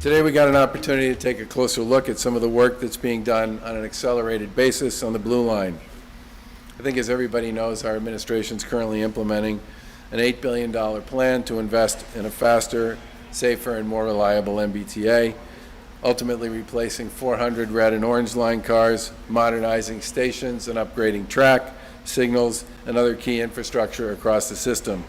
Today we got an opportunity to take a closer look at some of the work that's being done on an accelerated basis on the Blue Line. I think, as everybody knows, our administration is currently implementing an $8 billion plan to invest in a faster, safer, and more reliable MBTA, ultimately replacing 400 red and orange line cars, modernizing stations, and upgrading track, signals, and other key infrastructure across the system.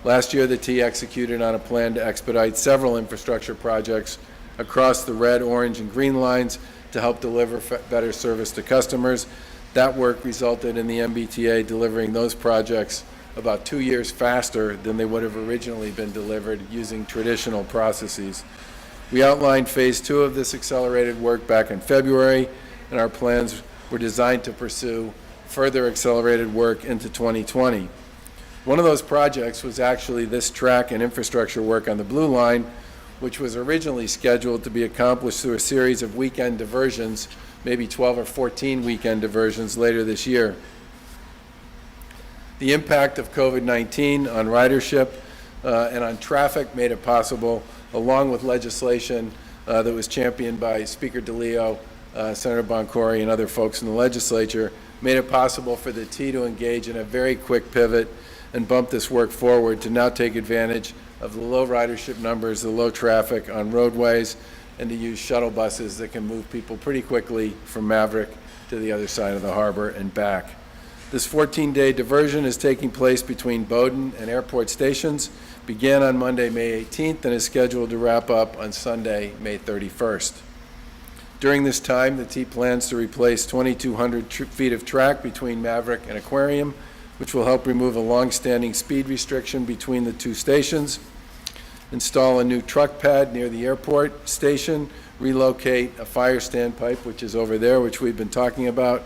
Last year, the T executed on a plan to expedite several infrastructure projects across the red, orange, and green lines to help deliver better service to customers. That work resulted in the MBTA delivering those projects about 2 years faster than they would have originally been delivered using traditional processes. We outlined phase 2 of this accelerated work back in February, and our plans were designed to pursue further accelerated work into 2020. One of those projects was actually this track and infrastructure work on the Blue Line, which was originally scheduled to be accomplished through a series of weekend diversions, maybe 12 or 14 weekend diversions later this year. The impact of COVID-19 on ridership and on traffic made it possible, along with legislation that was championed by Speaker DeLeo, Senator Boncory, and other folks in the legislature, made it possible for the T to engage in a very quick pivot and bump this work forward to now take advantage of the low ridership numbers, the low traffic on roadways, and to use shuttle buses that can move people pretty quickly from Maverick to the other side of the harbor and back. This 14-day diversion is taking place between Bowdoin and Airport stations, began on Monday, May 18th, and is scheduled to wrap up on Sunday, May 31st. During this time, the T plans to replace 2,200 feet of track between Maverick and Aquarium, which will help remove a long-standing speed restriction between the two stations, install a new truck pad near the airport station, relocate a fire standpipe, which is over there, which we've been talking about,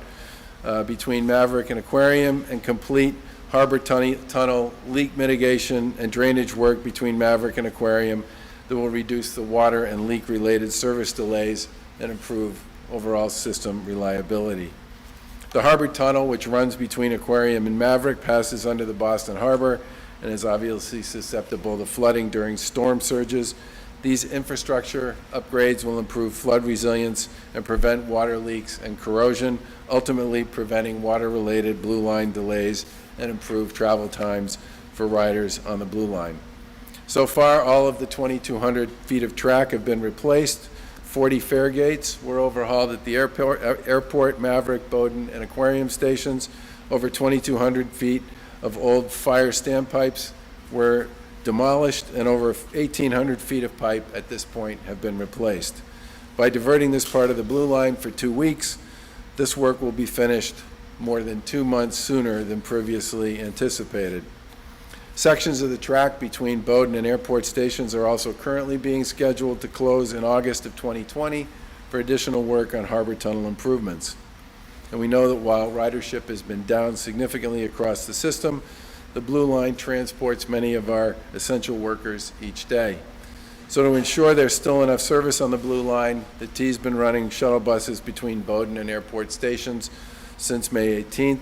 between Maverick and Aquarium, and complete harbor tunnel leak mitigation and drainage work between Maverick and Aquarium that will reduce the water and leak-related service delays and improve overall system reliability. The harbor tunnel, which runs between Aquarium and Maverick, passes under the Boston Harbor and is obviously susceptible to flooding during storm surges. These infrastructure upgrades will improve flood resilience and prevent water leaks and corrosion, ultimately preventing water-related Blue Line delays and improve travel times for riders on the Blue Line. So far, all of the 2,200 feet of track have been replaced. 40 fare gates were overhauled at the airport, Maverick, Bowdoin, and Aquarium stations. Over 2,200 feet of old fire standpipes were demolished, and over 1,800 feet of pipe at this point have been replaced. By diverting this part of the Blue Line for 2 weeks, this work will be finished more than 2 months sooner than previously anticipated. Sections of the track between Bowdoin and Airport stations are also currently being scheduled to close in August of 2020 for additional work on harbor tunnel improvements. And we know that while ridership has been down significantly across the system, the Blue Line transports many of our essential workers each day. So to ensure there's still enough service on the Blue Line, the T's been running shuttle buses between Bowdoin and Airport stations since May 18th.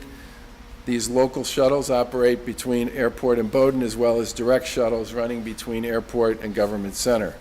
These local shuttles operate between Airport and Bowdoin, as well as direct shuttles running between Airport and Government Center.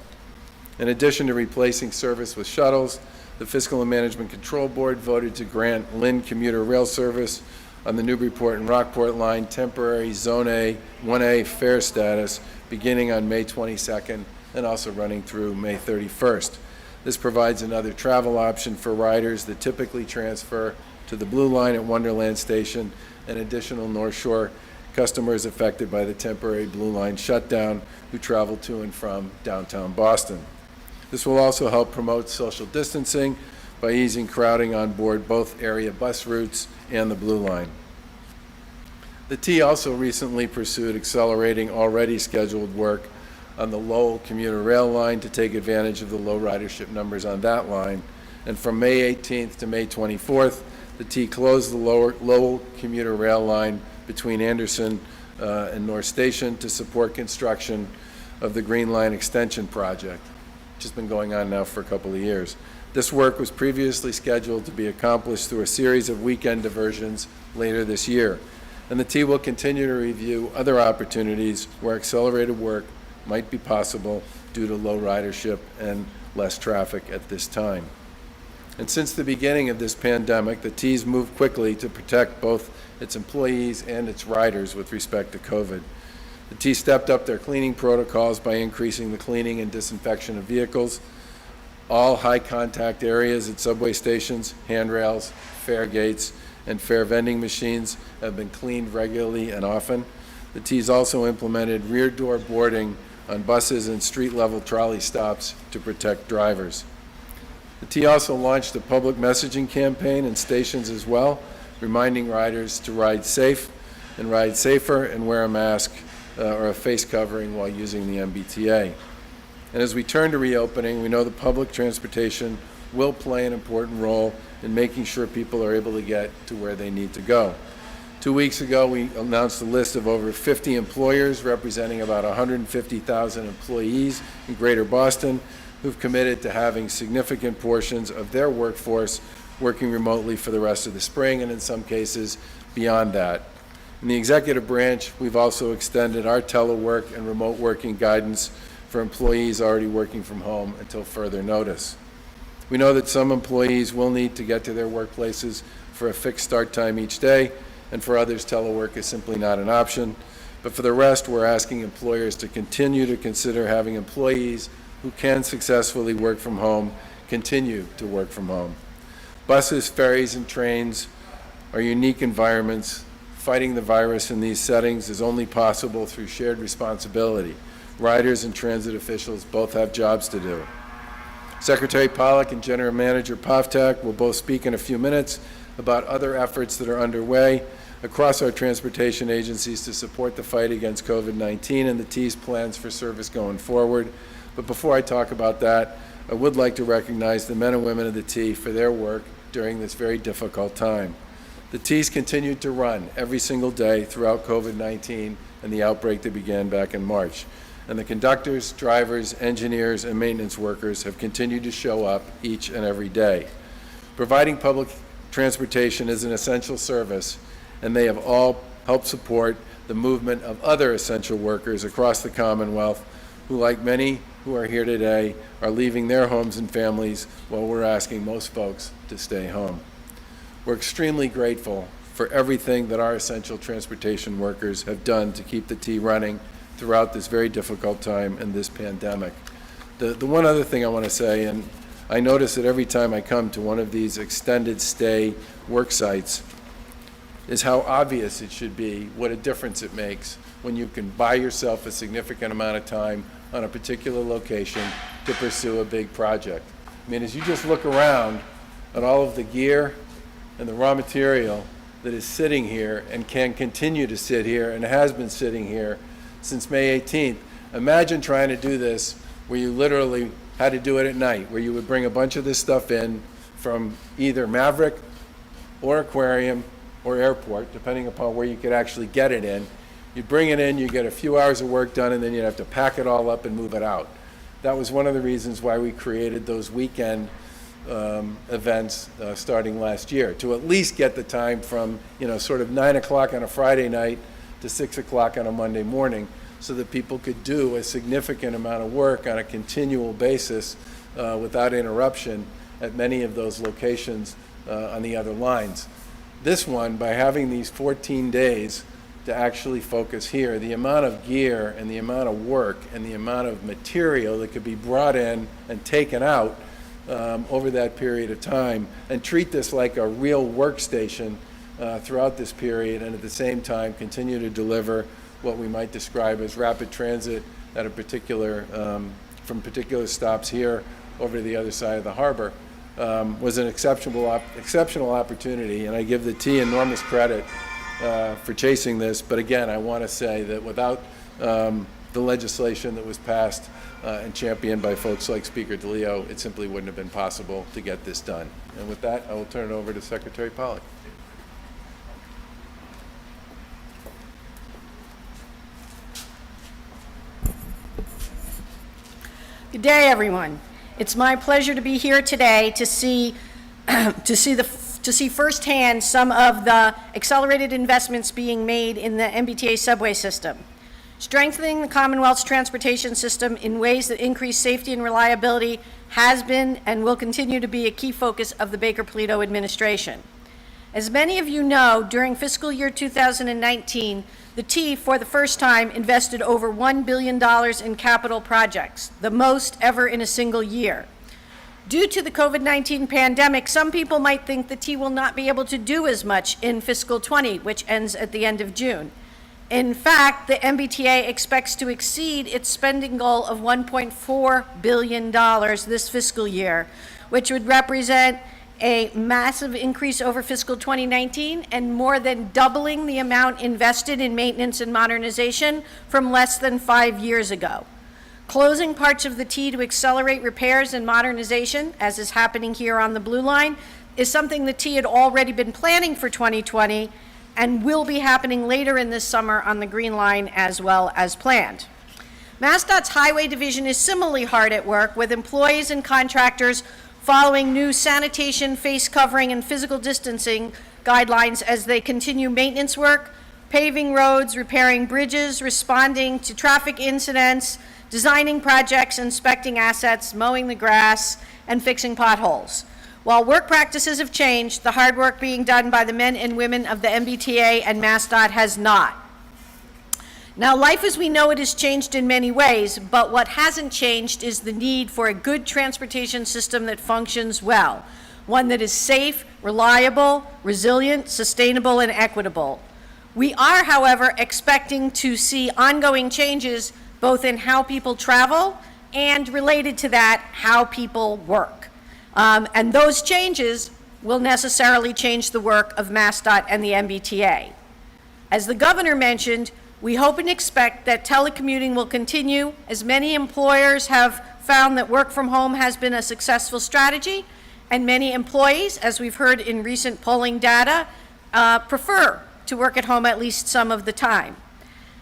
In addition to replacing service with shuttles, the Fiscal and Management Control Board voted to grant Lynn commuter rail service on the Newburyport and Rockport line temporary Zone A 1A fare status beginning on May 22nd and also running through May 31st. This provides another travel option for riders that typically transfer to the Blue Line at Wonderland Station and additional North Shore customers affected by the temporary Blue Line shutdown who travel to and from downtown Boston. This will also help promote social distancing by easing crowding on board both area bus routes and the Blue Line. The T also recently pursued accelerating already scheduled work on the Lowell commuter rail line to take advantage of the low ridership numbers on that line. And from May 18th to May 24th, the T closed the Lowell commuter rail line between Anderson and North Station to support construction of the Green Line Extension project, which has been going on now for a couple of years. This work was previously scheduled to be accomplished through a series of weekend diversions later this year. And the T will continue to review other opportunities where accelerated work might be possible due to low ridership and less traffic at this time. And since the beginning of this pandemic, the T's moved quickly to protect both its employees and its riders with respect to COVID. The T stepped up their cleaning protocols by increasing the cleaning and disinfection of vehicles. All high contact areas at subway stations, handrails, fare gates, and fare vending machines have been cleaned regularly and often. The T's also implemented rear door boarding on buses and street level trolley stops to protect drivers. The T also launched a public messaging campaign in stations as well, reminding riders to ride safe and ride safer and wear a mask or a face covering while using the MBTA. And as we turn to reopening, we know that public transportation will play an important role in making sure people are able to get to where they need to go. 2 weeks ago, we announced a list of over 50 employers representing about 150,000 employees in Greater Boston who've committed to having significant portions of their workforce working remotely for the rest of the spring, and in some cases beyond that. In the executive branch, we've also extended our telework and remote working guidance for employees already working from home until further notice. We know that some employees will need to get to their workplaces for a fixed start time each day, and for others, telework is simply not an option. But for the rest, we're asking employers to continue to consider having employees who can successfully work from home continue to work from home. Buses, ferries, and trains are unique environments. Fighting the virus in these settings is only possible through shared responsibility. Riders and transit officials both have jobs to do. Secretary Pollack and General Manager Pollack will both speak in a few minutes about other efforts that are underway across our transportation agencies to support the fight against COVID-19 and the T's plans for service going forward. But before I talk about that, I would like to recognize the men and women of the T for their work during this very difficult time. The T's continued to run every single day throughout COVID-19 and the outbreak that began back in March. And the conductors, drivers, engineers, and maintenance workers have continued to show up each and every day. Providing public transportation is an essential service, and they have all helped support the movement of other essential workers across the Commonwealth who, like many who are here today, are leaving their homes and families while we're asking most folks to stay home. We're extremely grateful for everything that our essential transportation workers have done to keep the T running throughout this very difficult time in this pandemic. The one other thing I want to say, and I notice that every time I come to one of these extended stay work sites, is how obvious it should be what a difference it makes when you can buy yourself a significant amount of time on a particular location to pursue a big project. I mean, as you just look around at all of the gear and the raw material that is sitting here and can continue to sit here and has been sitting here since May 18th, imagine trying to do this where you literally had to do it at night, where you would bring a bunch of this stuff in from either Maverick or Aquarium or airport, depending upon where you could actually get it in. You'd bring it in, you get a few hours of work done, and then you'd have to pack it all up and move it out. That was one of the reasons why we created those weekend events starting last year, to at least get the time from sort of 9 o'clock on a Friday night to 6 o'clock on a Monday morning, so that people could do a significant amount of work on a continual basis without interruption at many of those locations on the other lines. This one, by having these 14 days to actually focus here, the amount of gear and the amount of work and the amount of material that could be brought in and taken out over that period of time, and treat this like a real workstation throughout this period, and at the same time continue to deliver what we might describe as rapid transit at a particular, from particular stops here over to the other side of the harbor, was an exceptional opportunity, and I give the T enormous credit for chasing this. But again, I want to say that without the legislation that was passed and championed by folks like Speaker DeLeo, it simply wouldn't have been possible to get this done. And with that, I will turn it over to Secretary Pollack. Good day, everyone. It's my pleasure to be here today to see firsthand some of the accelerated investments being made in the MBTA subway system. Strengthening the Commonwealth's transportation system in ways that increase safety and reliability has been and will continue to be a key focus of the Baker-Polito administration. As many of you know, during fiscal year 2019, the T, for the first time, invested over $1 billion in capital projects, the most ever in a single year. Due to the COVID-19 pandemic, some people might think the T will not be able to do as much in fiscal 20, which ends at the end of June. In fact, the MBTA expects to exceed its spending goal of $1.4 billion this fiscal year, which would represent a massive increase over fiscal 2019 and more than doubling the amount invested in maintenance and modernization from less than 5 years ago. Closing parts of the T to accelerate repairs and modernization, as is happening here on the Blue Line, is something the T had already been planning for 2020 and will be happening later in this summer on the Green Line as well as planned. MassDOT's Highway Division is similarly hard at work with employees and contractors following new sanitation, face covering, and physical distancing guidelines as they continue maintenance work, paving roads, repairing bridges, responding to traffic incidents, designing projects, inspecting assets, mowing the grass, and fixing potholes. While work practices have changed, the hard work being done by the men and women of the MBTA and MassDOT has not. Now, life as we know it has changed in many ways, but what hasn't changed is the need for a good transportation system that functions well, one that is safe, reliable, resilient, sustainable, and equitable. We are, however, expecting to see ongoing changes both in how people travel and, related to that, how people work. And those changes will necessarily change the work of MassDOT and the MBTA. As the governor mentioned, we hope and expect that telecommuting will continue, as many employers have found that work from home has been a successful strategy, and many employees, as we've heard in recent polling data, prefer to work at home at least some of the time.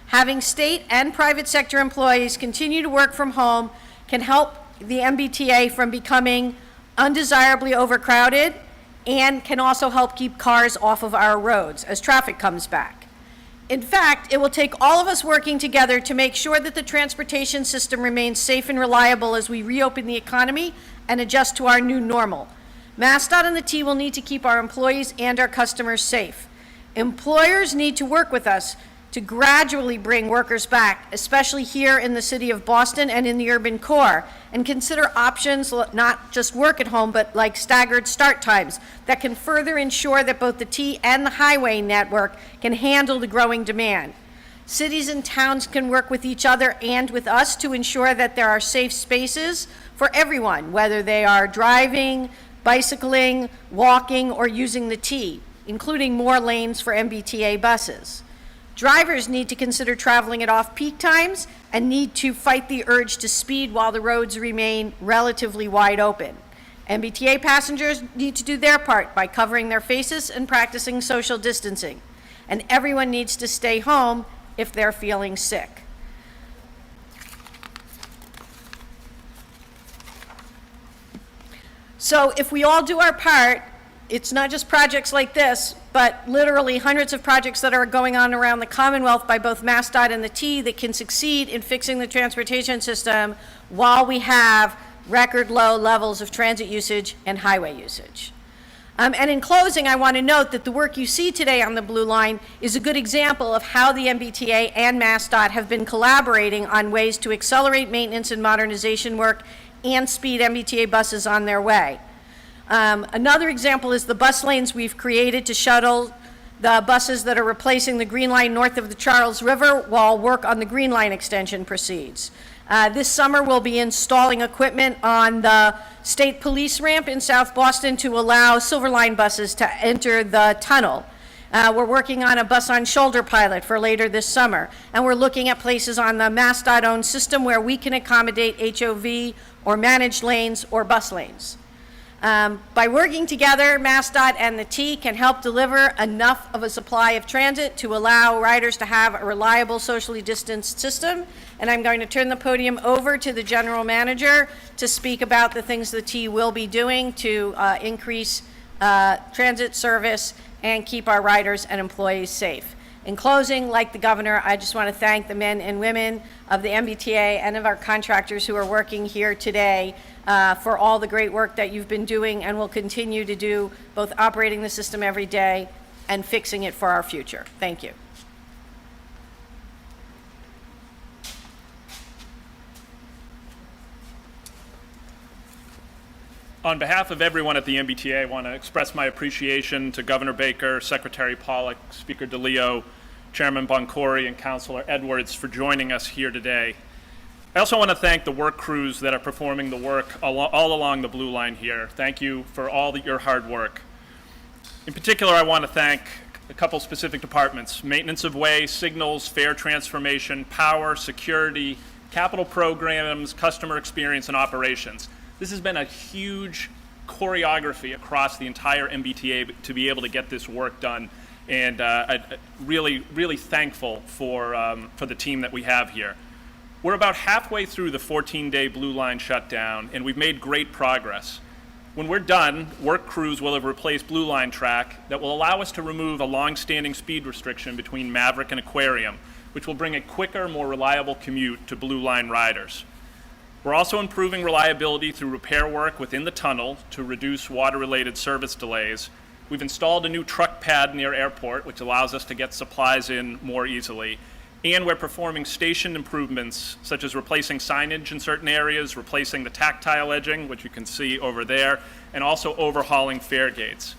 Having state and private sector employees continue to work from home can help the MBTA from becoming undesirably overcrowded and can also help keep cars off of our roads as traffic comes back. In fact, it will take all of us working together to make sure that the transportation system remains safe and reliable as we reopen the economy and adjust to our new normal. MassDOT and the T will need to keep our employees and our customers safe. Employers need to work with us to gradually bring workers back, especially here in the city of Boston and in the urban core, and consider options, not just work at home, but like staggered start times that can further ensure that both the T and the highway network can handle the growing demand. Cities and towns can work with each other and with us to ensure that there are safe spaces for everyone, whether they are driving, bicycling, walking, or using the T, including more lanes for MBTA buses. Drivers need to consider traveling at off-peak times and need to fight the urge to speed while the roads remain relatively wide open. MBTA passengers need to do their part by covering their faces and practicing social distancing. And everyone needs to stay home if they're feeling sick. So if we all do our part, it's not just projects like this, but literally hundreds of projects that are going on around the Commonwealth by both MassDOT and the T that can succeed in fixing the transportation system while we have record low levels of transit usage and highway usage. And in closing, I want to note that the work you see today on the Blue Line is a good example of how the MBTA and MassDOT have been collaborating on ways to accelerate maintenance and modernization work and speed MBTA buses on their way. Another example is the bus lanes we've created to shuttle the buses that are replacing the Green Line north of the Charles River while work on the Green Line extension proceeds. This summer we'll be installing equipment on the State Police ramp in South Boston to allow Silver Line buses to enter the tunnel. We're working on a bus on shoulder pilot for later this summer, and we're looking at places on the MassDOT-owned system where we can accommodate HOV or managed lanes or bus lanes. By working together, MassDOT and the T can help deliver enough of a supply of transit to allow riders to have a reliable, socially distanced system. And I'm going to turn the podium over to the General Manager to speak about the things the T will be doing to increase transit service and keep our riders and employees safe. In closing, like the governor, I just want to thank the men and women of the MBTA and of our contractors who are working here today for all the great work that you've been doing and will continue to do, both operating the system every day and fixing it for our future. Thank you. On behalf of everyone at the MBTA, I want to express my appreciation to Governor Baker, Secretary Pollack, Speaker DeLeo, Chairman Boncory, and Councilor Edwards for joining us here today. I also want to thank the work crews that are performing the work all along the Blue Line here. Thank you for all your hard work. In particular, I want to thank a couple specific departments: maintenance of way, signals, fare transformation, power, security, capital programs, customer experience, and operations. This has been a huge choreography across the entire MBTA to be able to get this work done, and really thankful for the team that we have here. We're about halfway through the 14-day Blue Line shutdown, and we've made great progress. When we're done, work crews will have replaced Blue Line track that will allow us to remove a long-standing speed restriction between Maverick and Aquarium, which will bring a quicker, more reliable commute to Blue Line riders. We're also improving reliability through repair work within the tunnel to reduce water-related service delays. We've installed a new truck pad near airport, which allows us to get supplies in more easily. And we're performing station improvements, such as replacing signage in certain areas, replacing the tactile edging, which you can see over there, and also overhauling fare gates.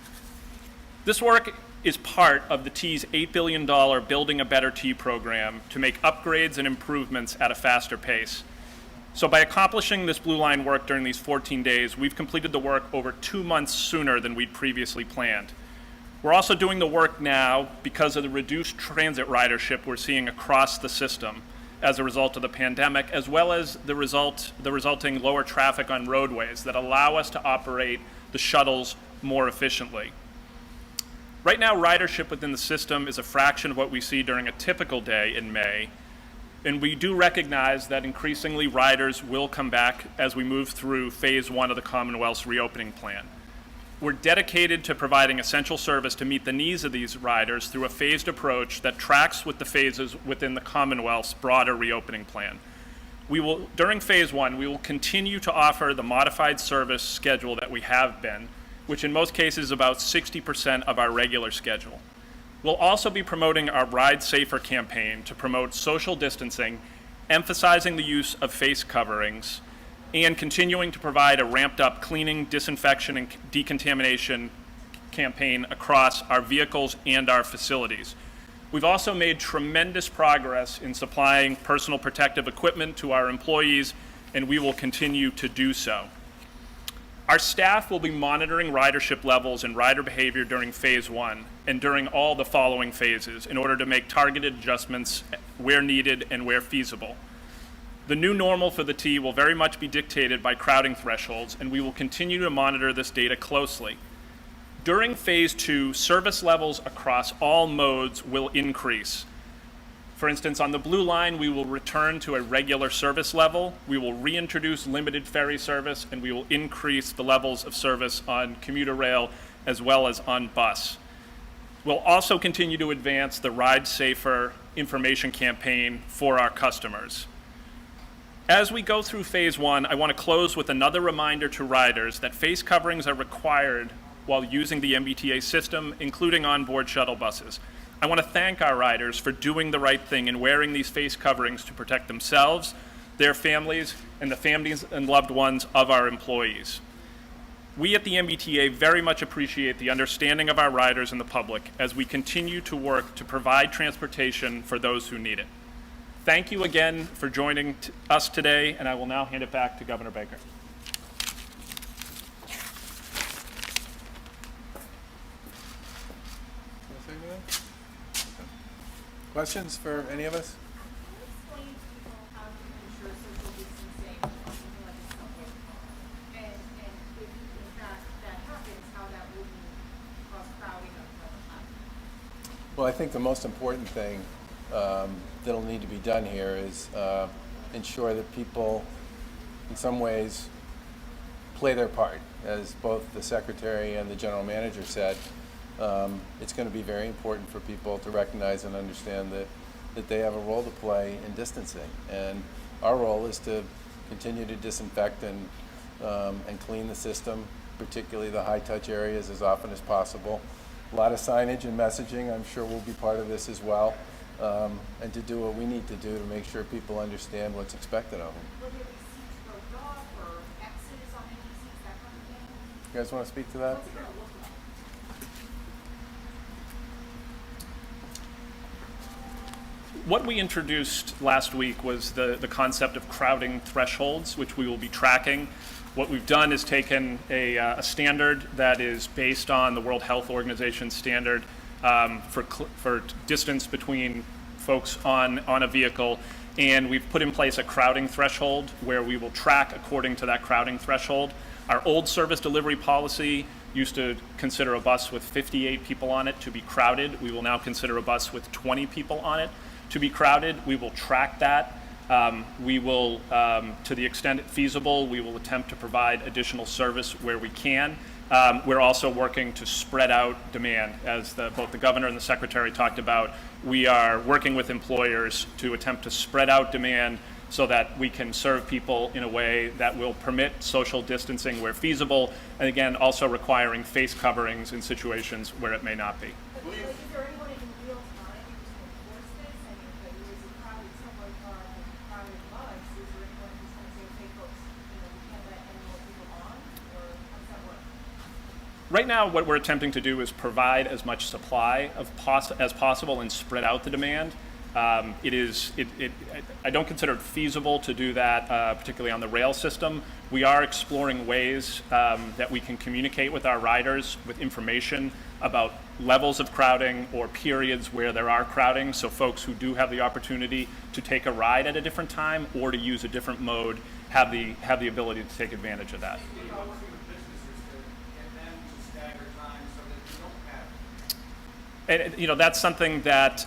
This work is part of the T's $8 billion Building a Better T program to make upgrades and improvements at a faster pace. So by accomplishing this Blue Line work during these 14 days, we've completed the work over 2 months sooner than we'd previously planned. We're also doing the work now because of the reduced transit ridership we're seeing across the system as a result of the pandemic, as well as the resulting lower traffic on roadways that allow us to operate the shuttles more efficiently. Right now, ridership within the system is a fraction of what we see during a typical day in May. And we do recognize that increasingly riders will come back as we move through phase 1 of the Commonwealth's reopening plan. We're dedicated to providing essential service to meet the needs of these riders through a phased approach that tracks with the phases within the Commonwealth's broader reopening plan. During phase 1, we will continue to offer the modified service schedule that we have been, which in most cases is about 60% of our regular schedule. We'll also be promoting our Ride Safer campaign to promote social distancing, emphasizing the use of face coverings, and continuing to provide a ramped-up cleaning, disinfection, and decontamination campaign across our vehicles and our facilities. We've also made tremendous progress in supplying personal protective equipment to our employees, and we will continue to do so. Our staff will be monitoring ridership levels and rider behavior during phase 1 and during all the following phases in order to make targeted adjustments where needed and where feasible. The new normal for the T will very much be dictated by crowding thresholds, and we will continue to monitor this data closely. During phase 2, service levels across all modes will increase. For instance, on the Blue Line, we will return to a regular service level, we will reintroduce limited ferry service, and we will increase the levels of service on commuter rail as well as on bus. We'll also continue to advance the Ride Safer information campaign for our customers. As we go through phase 1, I want to close with another reminder to riders that face coverings are required while using the MBTA system, including onboard shuttle buses. I want to thank our riders for doing the right thing and wearing these face coverings to protect themselves, their families, and the families and loved ones of our employees. We at the MBTA very much appreciate the understanding of our riders and the public as we continue to work to provide transportation for those who need it. Thank you again for joining us today, and I will now hand it back to Governor Baker. Questions for any of us? Can you explain to people how to ensure social distancing on something like a subway? And if that happens, how that wouldn't cause crowding of the platform? Well, I think the most important thing that'll need to be done here is ensure that people, in some ways, play their part. As both the Secretary and the General Manager said, it's going to be very important for people to recognize and understand that they have a role to play in distancing. And our role is to continue to disinfect and clean the system, particularly the high-touch areas, as often as possible. A lot of signage and messaging, I'm sure, will be part of this as well, and to do what we need to do to make sure people understand what's expected of them. Will there be seats roped off or X's on any seats, that kind of thing? You guys want to speak to that? What's it gonna look like? What we introduced last week was the concept of crowding thresholds, which we will be tracking. What we've done is taken a standard that is based on the World Health Organization standard for distance between folks on a vehicle, and we've put in place a crowding threshold where we will track according to that crowding threshold. Our old service delivery policy used to consider a bus with 58 people on it to be crowded. We will now consider a bus with 20 people on it to be crowded. We will track that. We will, to the extent feasible, we will attempt to provide additional service where we can. We're also working to spread out demand. As both the governor and the secretary talked about, we are working with employers to attempt to spread out demand so that we can serve people in a way that will permit social distancing where feasible, and again, also requiring face coverings in situations where it may not be. But is there anyone in real time who's gonna enforce this? I mean, if there is a crowded subway car and a crowded bus, is there anyone who's gonna say, okay, folks, we can't let any more people on, or how does that work? Right now, what we're attempting to do is provide as much supply as possible and spread out the demand. I don't consider it feasible to do that, particularly on the rail system. We are exploring ways that we can communicate with our riders with information about levels of crowding or periods where there are crowding, so folks who do have the opportunity to take a ride at a different time or to use a different mode have the ability to take advantage of that. And, that's something that,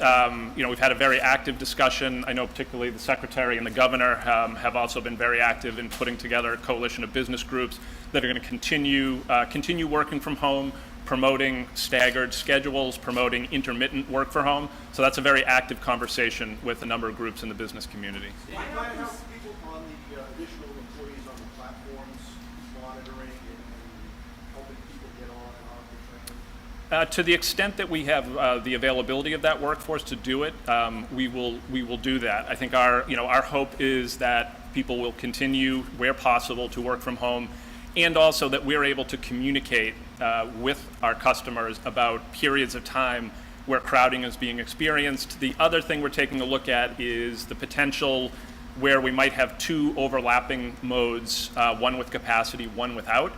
we've had a very active discussion. I know particularly the secretary and the governor have also been very active in putting together a coalition of business groups that are going to continue working from home, promoting staggered schedules, promoting intermittent work from home. So that's a very active conversation with a number of groups in the business community. Do you plan to help people on the additional employees on the platforms, monitoring and helping people get on and off the train? To the extent that we have the availability of that workforce to do it, we will do that. I think our hope is that people will continue, where possible, to work from home, and also that we're able to communicate with our customers about periods of time where crowding is being experienced. The other thing we're taking a look at is the potential where we might have two overlapping modes, one with capacity, one without.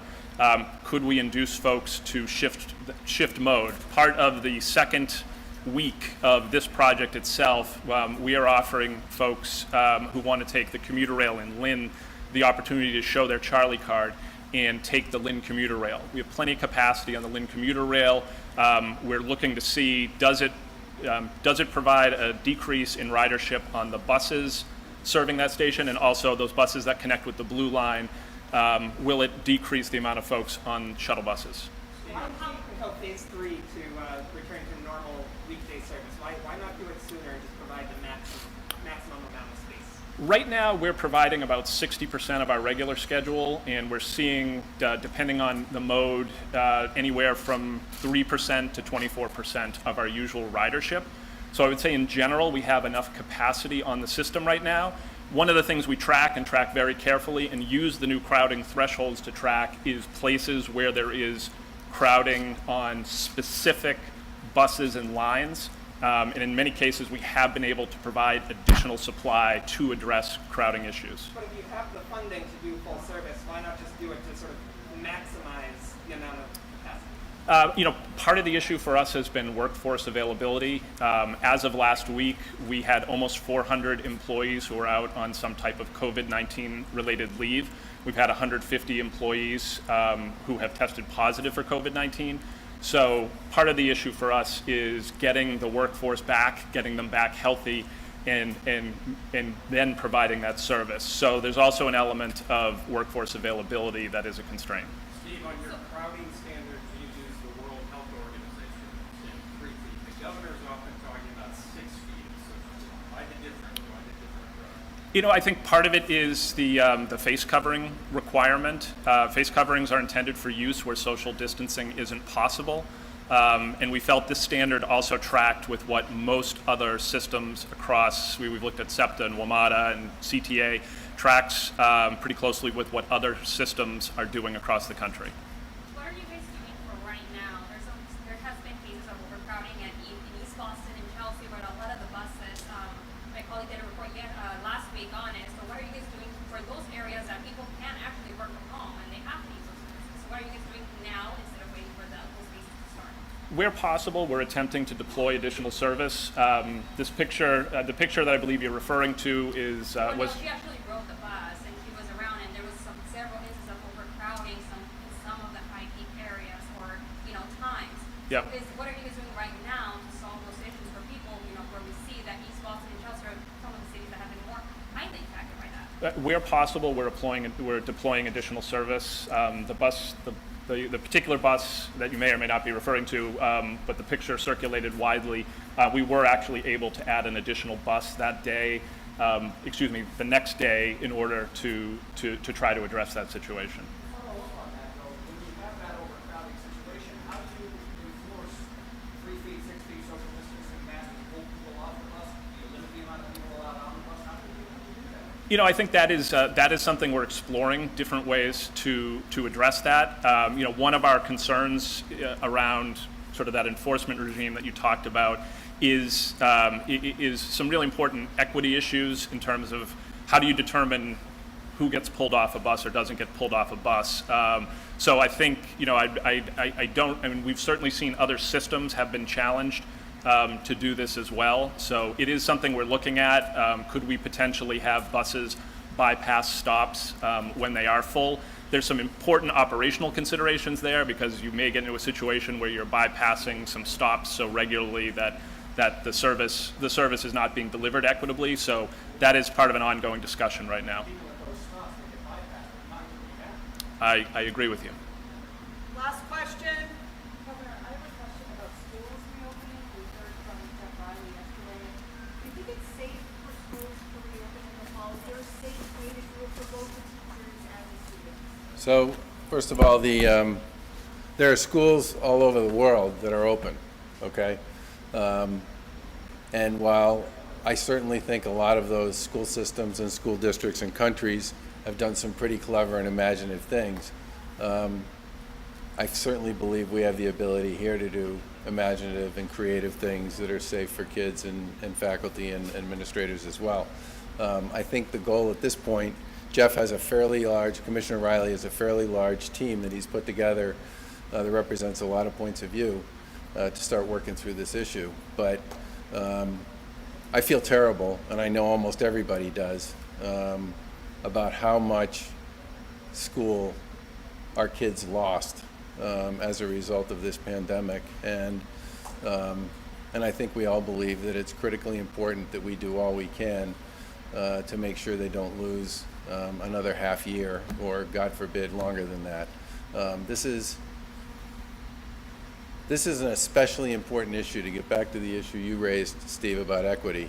Could we induce folks to shift mode? Part of the second week of this project itself, we are offering folks who want to take the commuter rail in Lynn the opportunity to show their Charlie card and take the Lynn commuter rail. We have plenty of capacity on the Lynn commuter rail. We're looking to see, does it provide a decrease in ridership on the buses serving that station, and also those buses that connect with the Blue Line? Will it decrease the amount of folks on shuttle buses? How until phase 3 to return to normal weekday service? Why not do it sooner and just provide the maximum amount of space? Right now, we're providing about 60% of our regular schedule, and we're seeing, depending on the mode, anywhere from 3% to 24% of our usual ridership. So I would say in general, we have enough capacity on the system right now. One of the things we track and track very carefully and use the new crowding thresholds to track is places where there is crowding on specific buses and lines. And in many cases, we have been able to provide additional supply to address crowding issues. But if you have the funding to do full service, why not just do it to sort of maximize the amount of capacity? Part of the issue for us has been workforce availability. As of last week, we had almost 400 employees who were out on some type of COVID-19 related leave. We've had 150 employees who have tested positive for COVID-19. So part of the issue for us is getting the workforce back, getting them back healthy, and then providing that service. So there's also an element of workforce availability that is a constraint. Steve, on your crowding standards, you use the World Health Organization. governor's often talking about 6 feet, so why the different? You know, I think part of it is the face covering requirement. Face coverings are intended for use where social distancing isn't possible. And we felt this standard also tracked with what most other systems across, we've looked at SEPTA and WMATA and CTA, tracks pretty closely with what other systems are doing across the country. What are you guys doing for right now? There has been cases of overcrowding in East Boston and Chelsea, where a lot of the buses, my colleague did a report last week on it. So what are you guys doing for those areas that people can actually work from home and they have to use those services? So what are you guys doing now instead of waiting for those spaces to start? Where possible, we're attempting to deploy additional service. This picture, the picture that I believe you're referring to is was. She actually rode the bus and she was around, and there was several instances of overcrowding in some of the high peak areas or times. Yep. So what are you guys doing right now to solve those issues for people? Where we see that East Boston and Chelsea are some of the cities that have been more highly impacted by that. Where possible, we're deploying additional service. The particular bus that you may or may not be referring to, but the picture circulated widely, we were actually able to add an additional bus that day, the next day, in order to try to address that situation. Follow up on that though, when you have that overcrowding situation, how do you enforce 3 feet, 6 feet social distancing, masks, pull people off the bus? Do you limit the amount of people allowed on the bus? How do you do that? You know, I think that is something we're exploring different ways to address that. One of our concerns around sort of that enforcement regime that you talked about is some really important equity issues in terms of how do you determine who gets pulled off a bus or doesn't get pulled off a bus. So I think, we've certainly seen other systems have been challenged to do this as well. So it is something we're looking at. Could we potentially have buses bypass stops when they are full? There's some important operational considerations there, because you may get into a situation where you're bypassing some stops so regularly that the service is not being delivered equitably. So that is part of an ongoing discussion right now. I agree with you. Last question. Governor, I have a question about schools reopening. We heard from Jeff Riley yesterday. Do you think it's safe for schools to reopen in the fall? Is there a safe way to do it for both the teachers and the students? So, first of all, there are schools all over the world that are open, okay? And while I certainly think a lot of those school systems and school districts and countries have done some pretty clever and imaginative things, I certainly believe we have the ability here to do imaginative and creative things that are safe for kids and faculty and administrators as well. I think the goal at this point, Commissioner Riley has a fairly large team that he's put together that represents a lot of points of view to start working through this issue. But I feel terrible, and I know almost everybody does, about how much school our kids lost as a result of this pandemic. And I think we all believe that it's critically important that we do all we can to make sure they don't lose another half year, or God forbid, longer than that. This is an especially important issue, to get back to the issue you raised, Steve, about equity.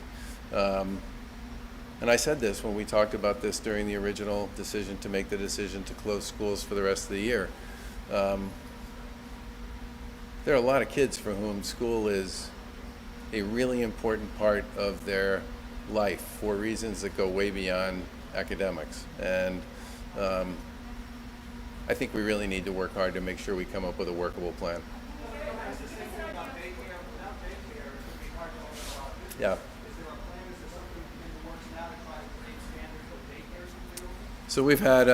And I said this when we talked about this during the original decision to make the decision to close schools for the rest of the year. There are a lot of kids for whom school is a really important part of their life for reasons that go way beyond academics. And I think we really need to work hard to make sure we come up with a workable plan. Yeah. So we've had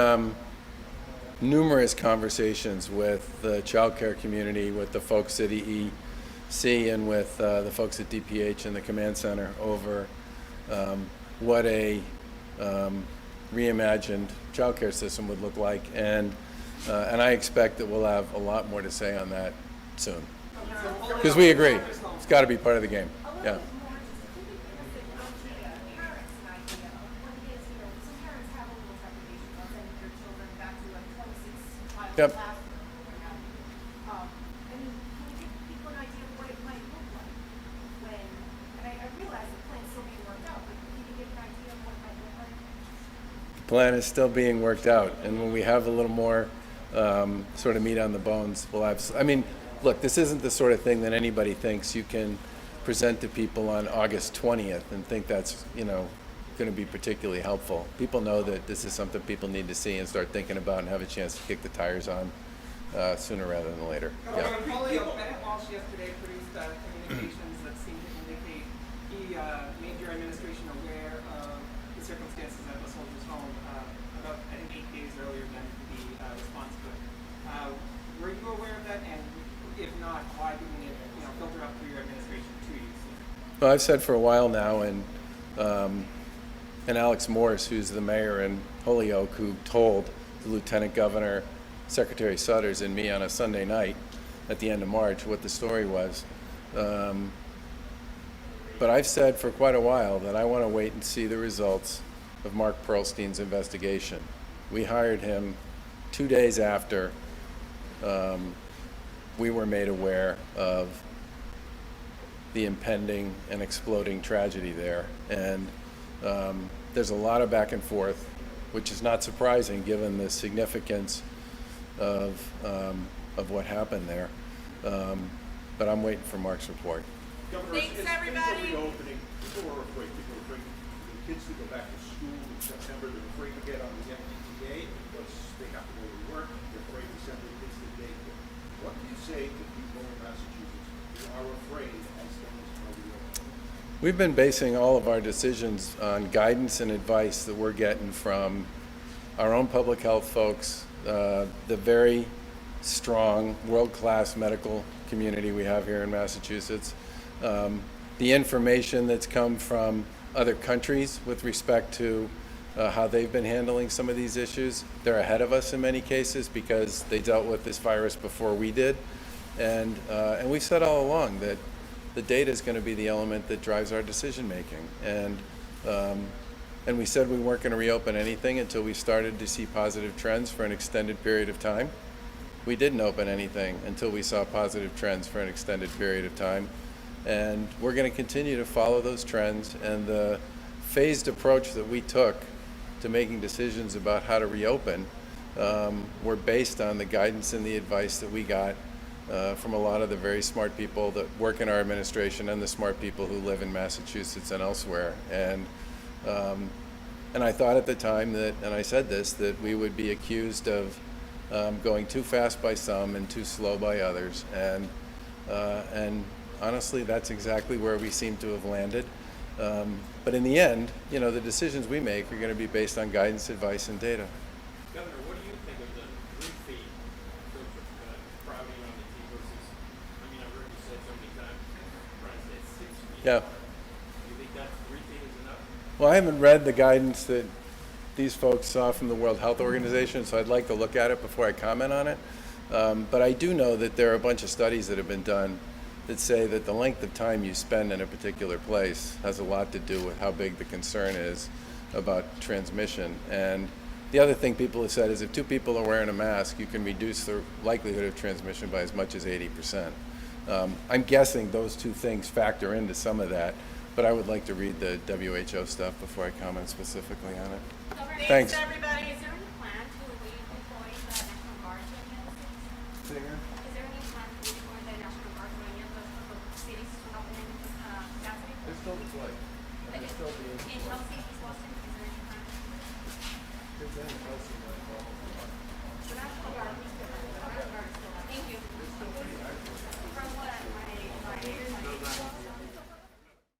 numerous conversations with the childcare community, with the folks at EEC, and with the folks at DPH and the command center over what a reimagined childcare system would look like, and I expect that we'll have a lot more to say on that soon, because we agree it's got to be part of the game. Yeah. Yep. I mean, can you give people an idea of what it might look like? plan is still being worked out, and when we have a little more sort of meat on the bones, we'll have. I mean, look, this isn't the sort of thing that anybody thinks you can present to people on August 20th and think that's going to be particularly helpful. People know that this is something people need to see and start thinking about and have a chance to kick the tires on sooner rather than later. Yeah. Bennett Walsh yesterday produced communications that seemed to indicate he made your administration aware of the circumstances at the soldier's home about, I think, 8 days earlier than the response to it. Were you aware of that? And if not, why didn't it filter up through your administration to you sooner? Well, I've said for a while now, and Alex Morris, who's the mayor in Holyoke, who told the lieutenant governor, Secretary Sutters, and me on a Sunday night at the end of March what the story was. But I've said for quite a while that I want to wait and see the results of Mark Pearlstein's investigation. We hired him 2 days after we were made aware of the impending and exploding tragedy there. And there's a lot of back and forth, which is not surprising given the significance of what happened there. But I'm waiting for Mark's report. Governor, Thanks, as everybody. things are reopening, people are afraid. People are afraid for the kids to go back to school in September. They're afraid to get on the MBTA because they have to go to work. They're afraid to send their kids to daycare. What do you say to people in Massachusetts who are afraid as things are reopening? We've been basing all of our decisions on guidance and advice that we're getting from our own public health folks, the very strong, world-class medical community we have here in Massachusetts, the information that's come from other countries with respect to how they've been handling some of these issues. They're ahead of us in many cases because they dealt with this virus before we did. And we've said all along that the data is going to be the element that drives our decision making. And we said we weren't going to reopen anything until we started to see positive trends for an extended period of time. We didn't open anything until we saw positive trends for an extended period of time. And we're going to continue to follow those trends. And the phased approach that we took to making decisions about how to reopen were based on the guidance and the advice that we got from a lot of the very smart people that work in our administration and the smart people who live in Massachusetts and elsewhere. And I thought at the time that, and I said this, that we would be accused of going too fast by some and too slow by others. And honestly, that's exactly where we seem to have landed. But in the end, the decisions we make are going to be based on guidance, advice, and data. Governor, what do you think of the 3 feet crowding on the T versus, I've heard you say so many times, trying to say 6 feet. Yeah. Do you think that 3 feet is enough? Well, I haven't read the guidance that these folks saw from the World Health Organization, so I'd like to look at it before I comment on it. But I do know that there are a bunch of studies that have been done that say that the length of time you spend in a particular place has a lot to do with how big the concern is about transmission. And the other thing people have said is if 2 people are wearing a mask, you can reduce the likelihood of transmission by as much as 80%. I'm guessing those 2 things factor into some of that, but I would like to read the WHO stuff before I comment specifically on it. Thanks. Everybody. Is there any plan to redeploy the National Guard to any of the cities? Is there any plan to redeploy the National Guard to any of the cities to help in capacity? They're still deployed. In Chelsea, East Boston, is there any plan? It's in Chelsea, right?